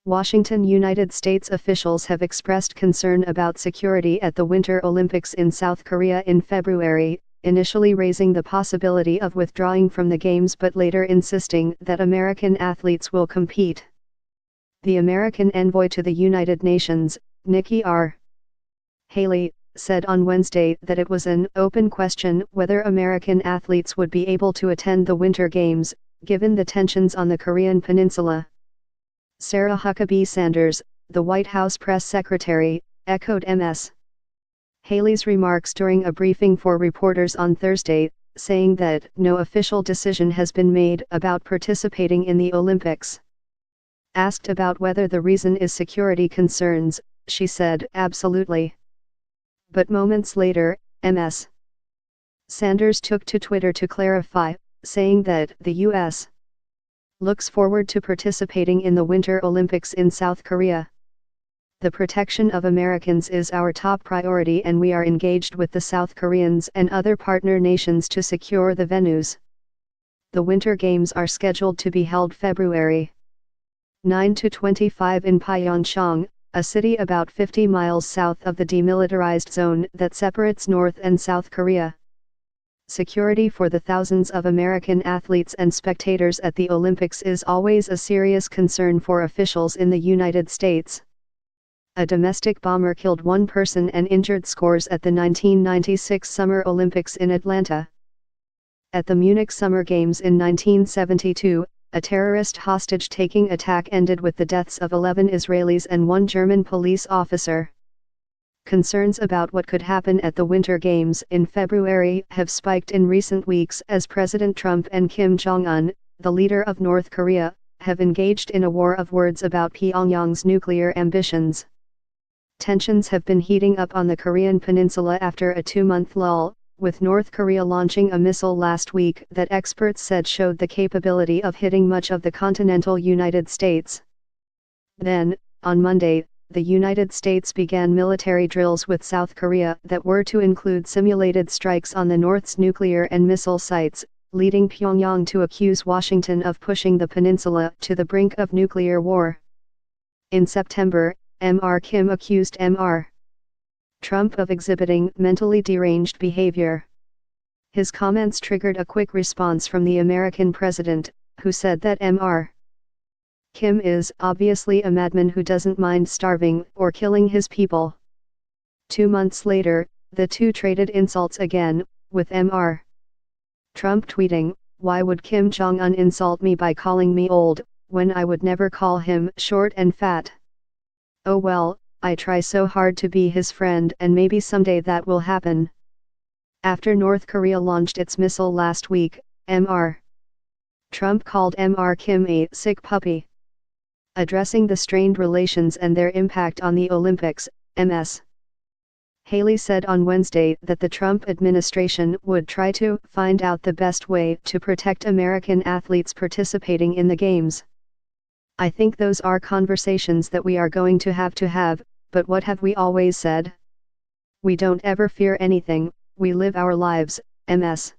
Washington, United States officials have expressed concern about security at the Winter Olympics in South Korea in February, initially raising the possibility of withdrawing from the Games but later insisting that American athletes will compete. The American envoy to the United Nations, Nikki R. Haley, said on Wednesday that it was an open question whether American athletes would be able to attend the Winter Games, given the tensions on the Korean Peninsula. Sarah Huckabee Sanders, the White House press secretary, echoed Ms. Haley's remarks during a briefing for reporters on Thursday, saying that no official decision has been made about participating in the Olympics. Asked about whether the reason is security concerns, she said, "Absolutely." But moments later, Ms. Sanders took to Twitter to clarify, saying that the U.S. looks forward to participating in the Winter Olympics in South Korea. The protection of Americans is our top priority and we are engaged with the South Koreans and other partner nations to secure the venues. The Winter Games are scheduled to be held February 9 to 25 in Pyeongchang, a city about 50 miles south of the demilitarized zone that separates North and South Korea. Security for the thousands of American athletes and spectators at the Olympics is always a serious concern for officials in the United States. A domestic bomber killed one person and injured scores at the 1996 Summer Olympics in Atlanta. At the Munich Summer Games in 1972, a terrorist hostage-taking attack ended with the deaths of 11 Israelis and one German police officer. Concerns about what could happen at the Winter Games in February have spiked in recent weeks as President Trump and Kim Jong-un, the leader of North Korea, have engaged in a war of words about Pyongyang's nuclear ambitions. Tensions have been heating up on the Korean peninsula after a 2-month lull, with North Korea launching a missile last week that experts said showed the capability of hitting much of the continental United States. Then, on Monday, the United States began military drills with South Korea that were to include simulated strikes on the North's nuclear and missile sites, leading Pyongyang to accuse Washington of pushing the peninsula to the brink of nuclear war. In September, Mr. Kim accused Mr. Trump of exhibiting mentally deranged behavior. His comments triggered a quick response from the American president, who said that Mr. Kim is obviously a madman who doesn't mind starving or killing his people. 2 months later, the two traded insults again, with Mr. Trump tweeting, "Why would Kim Jong-un insult me by calling me old, when I would never call him short and fat? Oh well, I try so hard to be his friend and maybe someday that will happen." After North Korea launched its missile last week, Mr. Trump called Mr. Kim a sick puppy. Addressing the strained relations and their impact on the Olympics, Ms. Haley said on Wednesday that the Trump administration would try to find out the best way to protect American athletes participating in the Games. "I think those are conversations that we are going to have, but what have we always said? We don't ever fear anything, we live our lives," Ms.